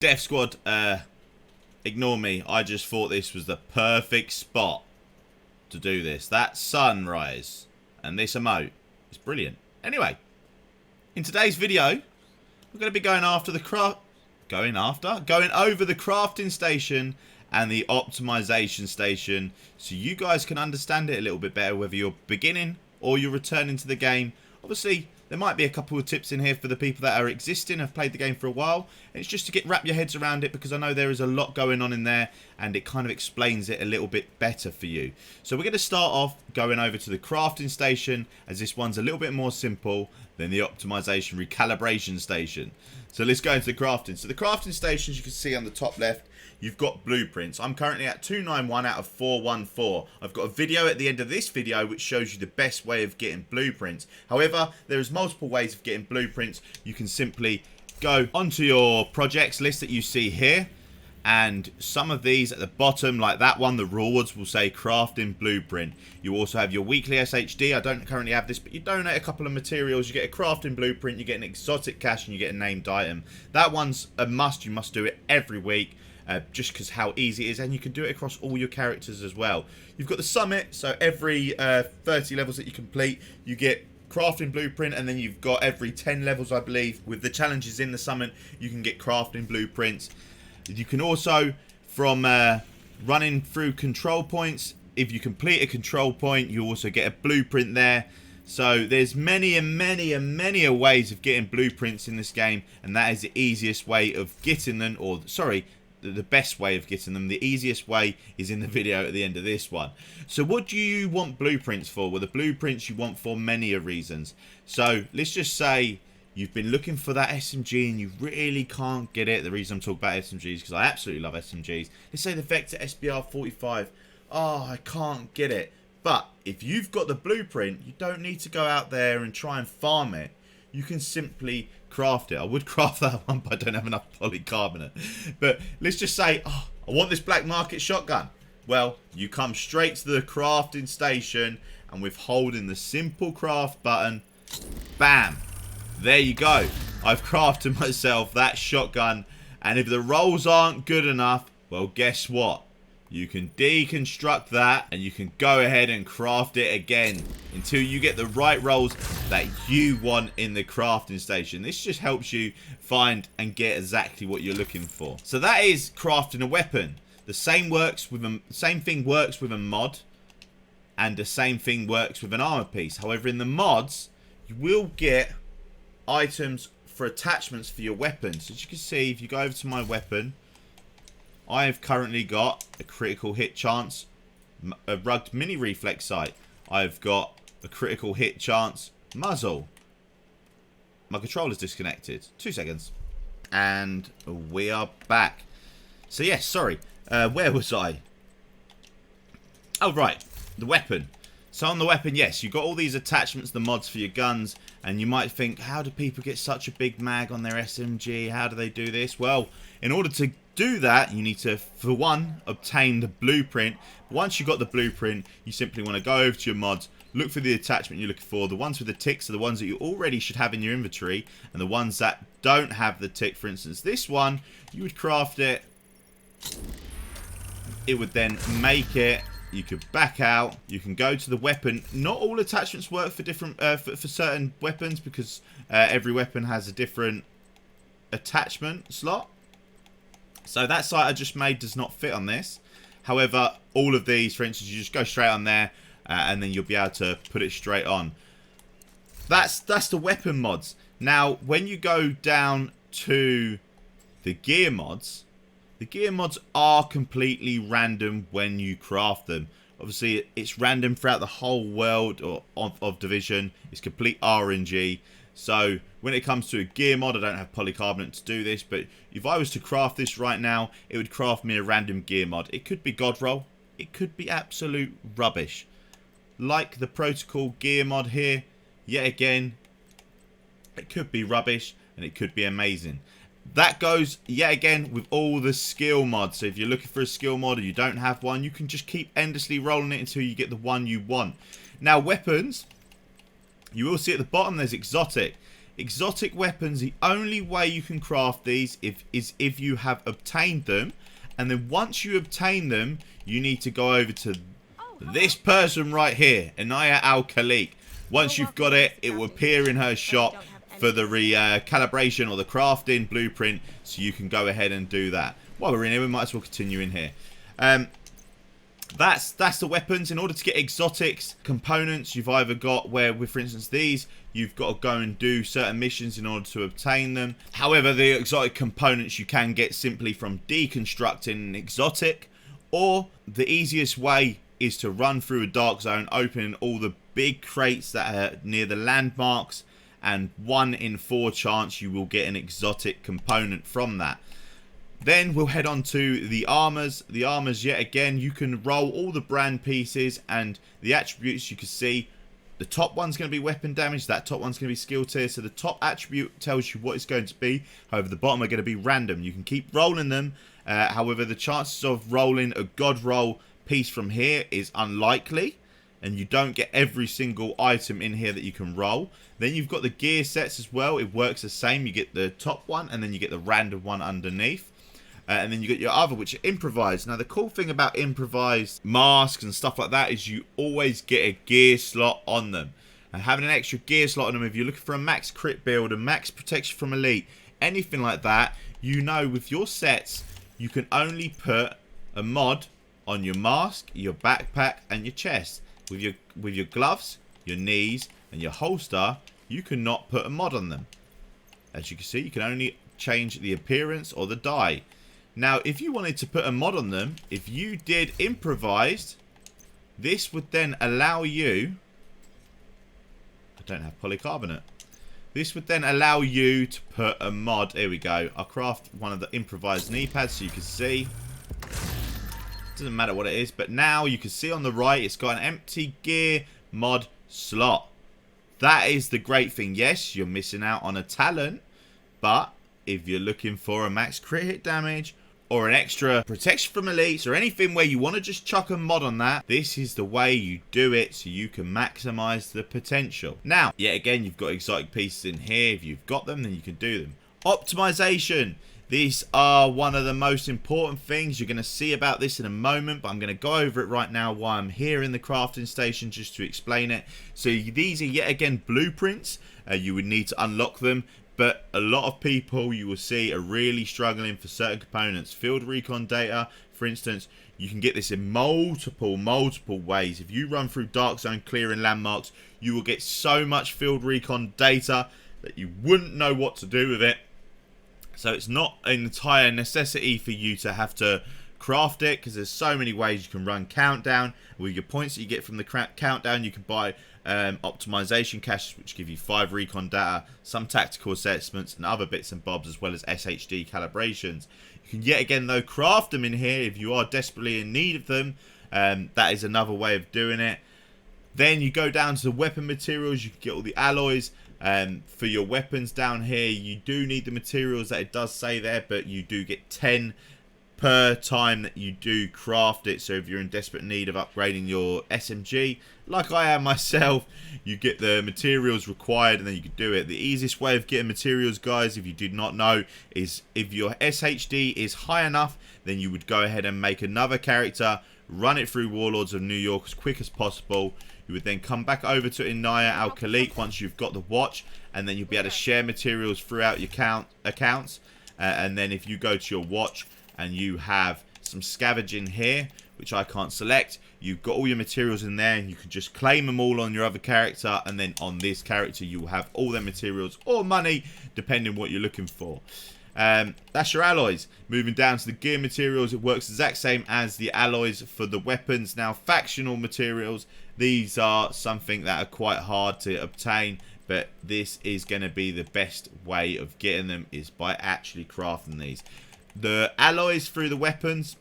Death Squad, ignore me. I just thought this was the perfect spot to do this. That sunrise and this emote is brilliant. Anyway, in today's video, we're going to be going over the crafting station and the optimization station, so you guys can understand it a little bit better, whether you're beginning or you're returning to the game. Obviously, there might be a couple of tips in here for the people that are existing, have played the game for a while, and it's just to wrap your heads around it, because I know there is a lot going on in there and it kind of explains it a little bit better for you. So we're going to start off going over to the crafting station, as this one's a little bit more simple than the optimization recalibration station. So let's go into the crafting. So the crafting station, as you can see on the top left, you've got blueprints. I'm currently at 291 out of 414. I've got a video at the end of this video which shows you the best way of getting blueprints. However, there's multiple ways of getting blueprints. You can simply go onto your projects list that you see here, and some of these at the bottom, like that one, the rewards will say crafting blueprint. You also have your weekly SHD. I don't currently have this, but you donate a couple of materials, you get a crafting blueprint, you get an exotic cache, and you get a named item. That one's a must. You must do it every week. Just because how easy it is, and you can do it across all your characters as well. You've got the summit, so every 30 levels that you complete, you get crafting blueprint, and then you've got every 10 levels, I believe, with the challenges in the summit, you can get crafting blueprints. You can also, from running through control points, if you complete a control point, you also get a blueprint there. So there's many ways of getting blueprints in this game, and that is the easiest way of getting them, or sorry, the best way of getting them. The easiest way is in the video at the end of this one. So what do you want blueprints for? Well, the blueprints you want for many reasons. So let's just say you've been looking for that SMG and you really can't get it. The reason I'm talking about SMGs is because I absolutely love SMGs. Let's say the Vector SBR 45. Oh, I can't get it. But if you've got the blueprint, you don't need to go out there and try and farm it. You can simply craft it. I would craft that one, but I don't have enough polycarbonate. But let's just say, oh, I want this black market shotgun. Well, you come straight to the crafting station, and with holding the simple craft button, bam, there you go. I've crafted myself that shotgun, and if the rolls aren't good enough, well, guess what? You can deconstruct that and you can go ahead and craft it again until you get the right rolls that you want in the crafting station. This just helps you find and get exactly what you're looking for. So that is crafting a weapon. The same thing works with a mod, and the same thing works with an armor piece. However, in the mods, you will get items for attachments for your weapons. As you can see, if you go over to my weapon, I have currently got a critical hit chance, a rugged mini reflex sight. I've got a critical hit chance muzzle. My controller's disconnected. 2 seconds. And we are back. So yes, sorry. Where was I? Oh, right. The weapon. So on the weapon, yes, you've got all these attachments, the mods for your guns, and you might think, how do people get such a big mag on their SMG? How do they do this? Well, in order to do that, you need to, for one, obtain the blueprint. Once you've got the blueprint, you simply want to go over to your mods, look for the attachment you're looking for. The ones with the ticks are the ones that you already should have in your inventory, and the ones that don't have the tick, for instance, this one, you would craft it. It would then make it. You could back out. You can go to the weapon. Not all attachments work for different for certain weapons, because every weapon has a different attachment slot. So that site I just made does not fit on this. However, all of these, for instance, you just go straight on there, and then you'll be able to put it straight on. That's the weapon mods. Now, when you go down to the gear mods are completely random when you craft them. Obviously, it's random throughout the whole world of Division. It's complete RNG. So when it comes to a gear mod, I don't have polycarbonate to do this, but if I was to craft this right now, it would craft me a random gear mod. It could be God roll. It could be absolute rubbish. Like the protocol gear mod here, yet again, it could be rubbish and it could be amazing. That goes, yet again, with all the skill mods. So if you're looking for a skill mod or you don't have one, you can just keep endlessly rolling it until you get the one you want. Now, weapons, you will see at the bottom there's exotic. exotic weapons, the only way you can craft these is if you have obtained them. And then once you obtain them, you need to go over to this person right here, Anaya Al-Khalik. Once you've got it, it will appear in her shop for the recalibration or the crafting blueprint, so you can go ahead and do that. While we're in here, we might as well continue in here. That's the weapons. In order to get exotics components, you've either got where, with for instance these, you've got to go and do certain missions in order to obtain them. However, the exotic components you can get simply from deconstructing an exotic, or the easiest way is to run through a dark zone, opening all the big crates that are near the landmarks, and 1 in 4 chance you will get an exotic component from that. Then we'll head on to the armors. The armors, yet again, you can roll all the brand pieces and the attributes. You can see the top one's going to be weapon damage, that top one's going to be skill tier. So the top attribute tells you what it's going to be. However, the bottom are going to be random. You can keep rolling them. However, the chances of rolling a god roll piece from here is unlikely, and you don't get every single item in here that you can roll. Then you've got the gear sets as well. It works the same. You get the top one, and then you get the random one underneath. And then you get your other, which are improvised. Now, the cool thing about improvised masks and stuff like that is you always get a gear slot on them. And having an extra gear slot on them, if you're looking for a max crit build, a max protection from elite, anything like that, you know with your sets, you can only put a mod on your mask, your backpack, and your chest. With your gloves, your knees, and your holster, you cannot put a mod on them. As you can see, you can only change the appearance or the dye. Now, if you wanted to put a mod on them, if you did improvised, this would then allow you... I don't have polycarbonate. This would then allow you to put a mod... Here we go. I'll craft one of the improvised knee pads so you can see. Doesn't matter what it is, but now you can see on the right, it's got an empty gear mod slot. That is the great thing. Yes, you're missing out on a talent, but if you're looking for a max crit hit damage or an extra protection from elites or anything where you want to just chuck a mod on that, this is the way you do it so you can maximize the potential. Now, yet again, you've got exotic pieces in here. If you've got them, then you can do them. Optimization. These are one of the most important things. You're going to see about this in a moment, but I'm going to go over it right now while I'm here in the crafting station just to explain it. So these are yet again blueprints. You would need to unlock them. But a lot of people you will see are really struggling for certain components. Field recon data, for instance, you can get this in multiple ways. If you run through dark zone clearing landmarks, you will get so much field recon data that you wouldn't know what to do with it. So it's not an entire necessity for you to have to craft it, because there's so many ways you can run countdown. With your points that you get from the countdown, you can buy optimization caches, which give you 5 recon data, some tactical assessments, and other bits and bobs, as well as SHD calibrations. You can yet again though craft them in here if you are desperately in need of them. That is another way of doing it. Then you go down to the weapon materials. You can get all the alloys for your weapons down here. You do need the materials that it does say there, but you do get 10 per time that you do craft it. So if you're in desperate need of upgrading your SMG, like I am myself, you get the materials required and then you can do it. The easiest way of getting materials, guys, if you did not know, is if your SHD is high enough, then you would go ahead and make another character, run it through Warlords of New York as quick as possible. You would then come back over to Anaya Al-Khalik once you've got the watch, and then you'll be able to share materials throughout your accounts. And then if you go to your watch and you have some scavenging here, which I can't select, you've got all your materials in there, and you can just claim them all on your other character, and then on this character you will have all their materials or money, depending what you're looking for. That's your alloys. Moving down to the gear materials, it works the exact same as the alloys for the weapons. Now, factional materials, these are something that are quite hard to obtain, but this is going to be the best way of getting them, is by actually crafting these. The alloys through the weapons,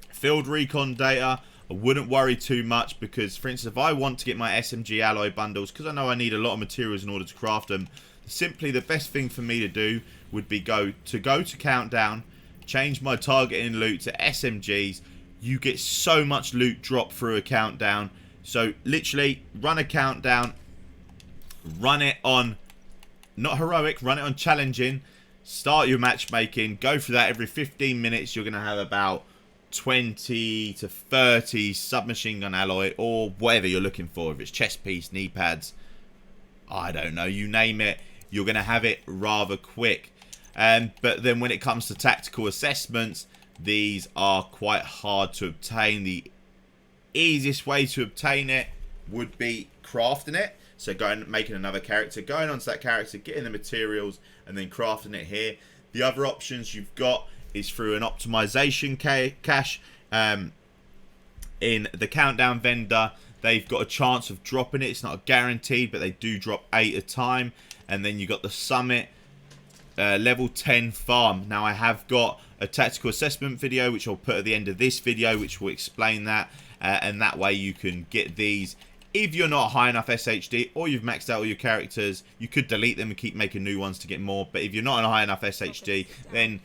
field recon data, I wouldn't worry too much, because for instance if I want to get my SMG alloy bundles, because I know I need a lot of materials in order to craft them, simply the best thing for me to do would be go to countdown, change my targeting loot to SMGs. You get so much loot drop through a countdown. So literally run a countdown, run it on not heroic, run it on challenging. Start your matchmaking. Go through that every 15 minutes. You're going to have about 20 to 30 submachine gun alloy or whatever you're looking for. If it's chest piece, knee pads, I don't know, you name it, you're going to have it rather quick. But then when it comes to tactical assessments, these are quite hard to obtain. The easiest way to obtain it would be crafting it. So going and making another character, going onto that character, getting the materials, and then crafting it here. The other options you've got is through an optimization cache. In the countdown vendor, they've got a chance of dropping it. It's not guaranteed, but they do drop 8 at a time. And then you got the summit level 10 farm. Now I have got a tactical assessment video which I'll put at the end of this video, which will explain that, and that way you can get these. If you're not high enough SHD or you've maxed out all your characters, you could delete them and keep making new ones to get more. But if you're not on a high enough SHD, then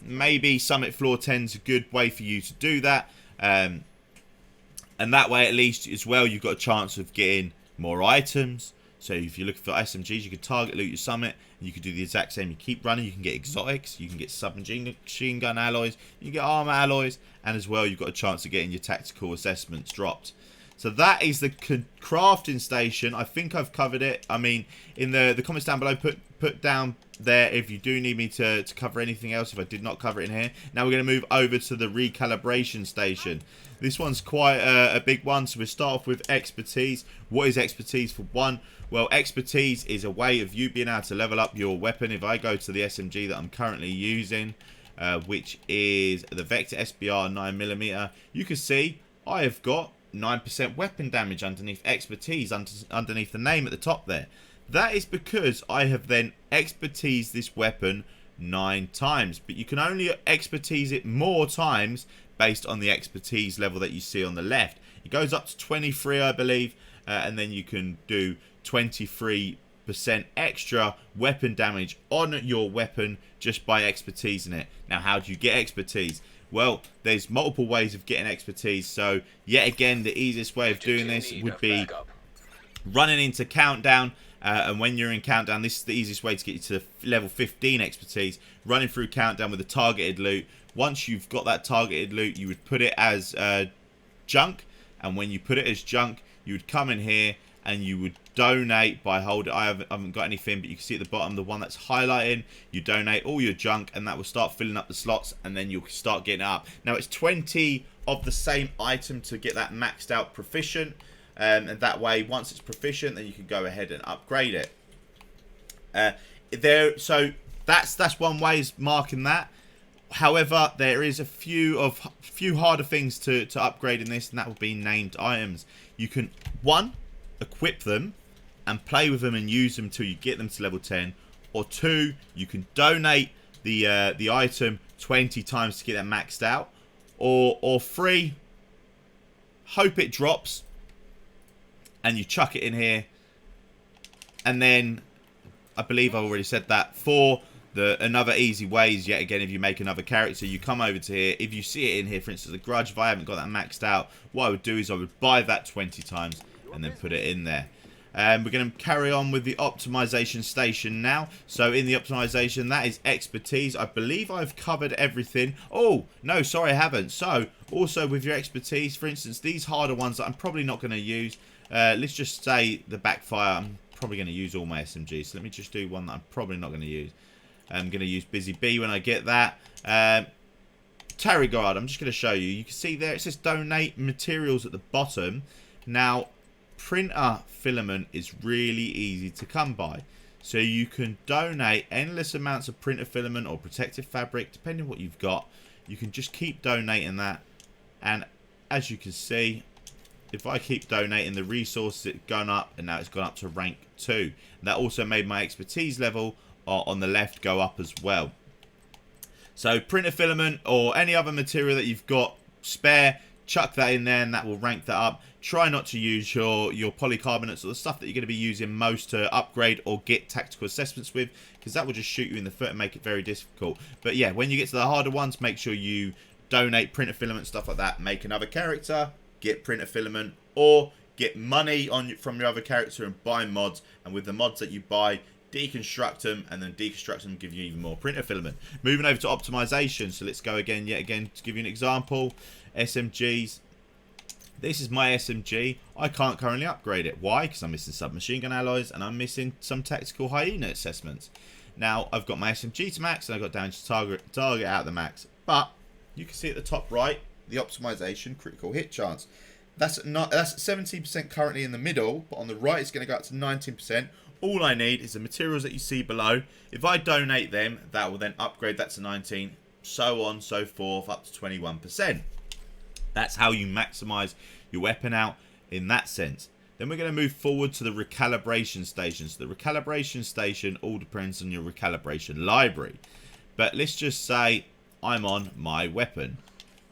maybe Summit Floor 10 is a good way for you to do that. And that way, at least, as well, you've got a chance of getting more items. So if you're looking for SMGs, you can target loot your Summit. And you can do the exact same. You keep running, you can get exotics, you can get submachine gun alloys, you can get armor alloys. And as well, you've got a chance of getting your tactical assessments dropped. So that is the crafting station. I think I've covered it. I mean, in the comments down below, put down there if you do need me to cover anything else, if I did not cover it in here. Now we're going to move over to the recalibration station. This one's quite a big one. So we'll start off with expertise. What is expertise for one? Well, expertise is a way of you being able to level up your weapon. If I go to the SMG that I'm currently using, which is the Vector SBR 9mm, you can see I have got 9% weapon damage underneath expertise, underneath the name at the top there. That is because I have then expertised this weapon 9 times. But you can only expertise it more times based on the expertise level that you see on the left. It goes up to 23, I believe, and then you can do 23% extra weapon damage on your weapon just by expertising it. Now, how do you get expertise? Well, there's multiple ways of getting expertise. So, yet again, the easiest way of doing this would be running into countdown. And when you're in countdown, this is the easiest way to get you to level 15 expertise. Running through countdown with a targeted loot. Once you've got that targeted loot, you would put it as junk. And when you put it as junk, you would come in here and you would donate by holding. I haven't got anything, but you can see at the bottom the one that's highlighting. You donate all your junk and that will start filling up the slots, and then you'll start getting it up. Now it's 20 of the same item to get that maxed out proficient, and that way once it's proficient, then you can go ahead and upgrade it. So that's one way, is marking that. However, there is a few harder things to upgrade in this, and that will be named items. You can, one, equip them and play with them and use them till you get them to level 10, or 2, you can donate the item 20 times to get that maxed out, or 3, hope it drops and you chuck it in here. And then I believe I already said that. 4, another easy way is, yet again, if you make another character, you come over to here. If you see it in here, for instance, a grudge, if I haven't got that maxed out, what I would do is I would buy that 20 times and then put it in there. We're going to carry on with the optimization station now. So in the optimization, that is expertise. I believe I've covered everything. Oh, no, sorry, I haven't. So also with your expertise, for instance, these harder ones that I'm probably not going to use. Let's just say the backfire. I'm probably going to use all my SMGs. So let me just do one that I'm probably not going to use. I'm going to use Busy Bee when I get that. Tarry Guard, I'm just going to show you. You can see there it says donate materials at the bottom. Now, printer filament is really easy to come by. So you can donate endless amounts of printer filament or protective fabric, depending on what you've got. You can just keep donating that. And as you can see, if I keep donating the resources, it's gone up, and now it's gone up to rank 2. And that also made my expertise level on the left go up as well. So printer filament or any other material that you've got spare, chuck that in there and that will rank that up. Try not to use your polycarbonates or the stuff that you're going to be using most to upgrade or get tactical assessments with, because that will just shoot you in the foot and make it very difficult. But yeah, when you get to the harder ones, make sure you donate printer filament, stuff like that. Make another character, get printer filament, or get money from your other character and buy mods. And with the mods that you buy, deconstruct them, and then deconstruct them give you even more printer filament. Moving over to optimization, so let's go again, yet again, to give you an example. SMGs. This is my SMG. I can't currently upgrade it. Why? Because I'm missing submachine gun alloys and I'm missing some tactical hyena assessments. Now, I've got my SMG to max and I've got damage to target out the max. But you can see at the top right, the optimization critical hit chance. That's 17% currently in the middle, but on the right it's going to go up to 19%. All I need is the materials that you see below. If I donate them, that will then upgrade that to 19, so on, so forth, up to 21%. That's how you maximize your weapon out in that sense. Then we're going to move forward to the recalibration station. So the recalibration station all depends on your recalibration library. But let's just say I'm on my weapon.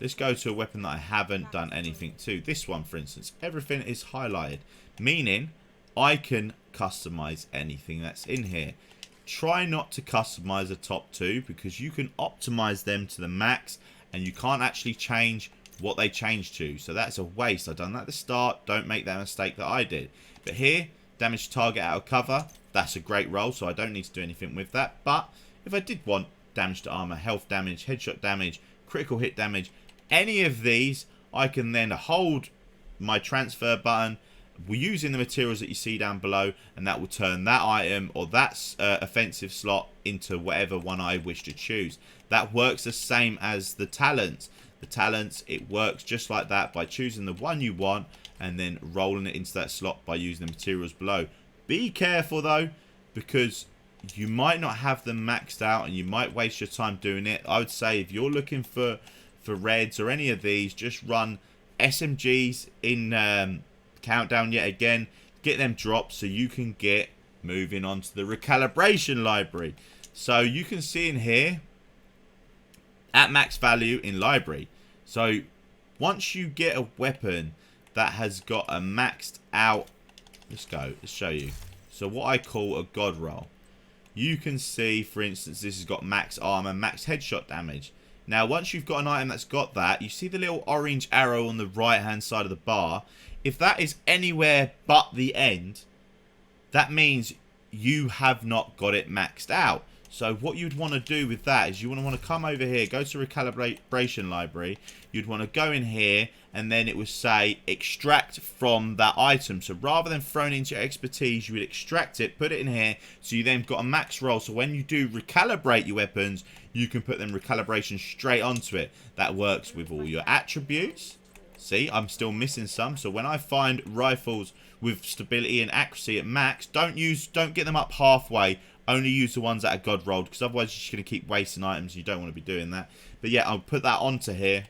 Let's go to a weapon that I haven't done anything to. This one, for instance, everything is highlighted, meaning I can customize anything that's in here. Try not to customize the top two because you can optimize them to the max and you can't actually change what they change to, so that's a waste. I've done that at the start. Don't make that mistake that I did. But here, damage to target out of cover, that's a great roll, so I don't need to do anything with that. But if I did want damage to armor, health damage, headshot damage, critical hit damage, any of these, I can then hold my transfer button using the materials that you see down below, and that will turn that item or that offensive slot into whatever one I wish to choose. That works the same as the talents. The talents, it works just like that by choosing the one you want and then rolling it into that slot by using the materials below. Be careful though, because you might not have them maxed out and you might waste your time doing it. I would say if you're looking for reds or any of these, just run SMGs in countdown yet again. Get them dropped so you can get moving on to the recalibration library. So you can see in here at max value in library. So once you get a weapon that has got a maxed out, let's show you. So what I call a god roll, you can see, for instance, this has got max armor, max headshot damage. Now once you've got an item that's got that, you see the little orange arrow on the right hand side of the bar. If that is anywhere but the end, that means you have not got it maxed out. So what you'd want to do with that is you want to come over here, go to Recalibration Library. You'd want to go in here and then it would say extract from that item. So rather than throwing into your expertise, you would extract it, put it in here. So you then got a max roll. So when you do recalibrate your weapons, you can put them recalibration straight onto it. That works with all your attributes. See, I'm still missing some. So when I find rifles with stability and accuracy at max, don't get them up halfway. Only use the ones that are god rolled, because otherwise you're just going to keep wasting items. You don't want to be doing that. But yeah, I'll put that onto here.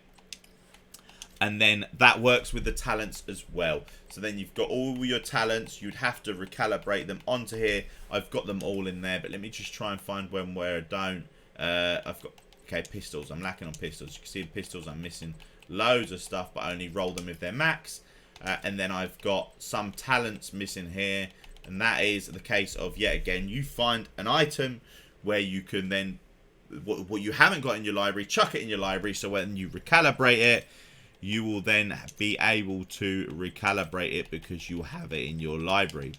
And then that works with the talents as well. So then you've got all your talents. You'd have to recalibrate them onto here. I've got them all in there, but let me just try and find one where I don't. I've got, okay, pistols. I'm lacking on pistols. You can see the pistols, I'm missing loads of stuff, but I only roll them if they're max. And then I've got some talents missing here. And that is the case of, yet again, you find an item where you can then, what you haven't got in your library, chuck it in your library. So when you recalibrate it, you will then be able to recalibrate it because you have it in your library.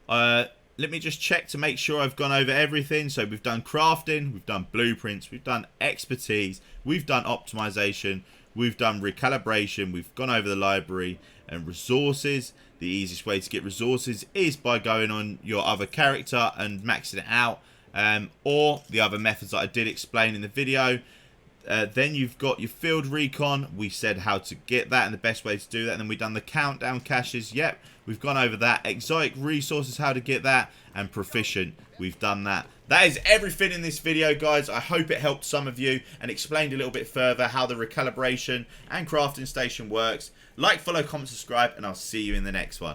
Let me just check to make sure I've gone over everything. So we've done crafting, we've done blueprints, we've done expertise, we've done optimization, we've done recalibration, we've gone over the library and resources. The easiest way to get resources is by going on your other character and maxing it out, or the other methods that I did explain in the video. Then you've got your field recon. We said how to get that and the best way to do that. And then we've done the countdown caches. Yep, we've gone over that. Exotic resources, how to get that. And proficient, we've done that. That is everything in this video, guys. I hope it helped some of you and explained a little bit further how the recalibration and crafting station works. Like, follow, comment, subscribe, and I'll see you in the next one.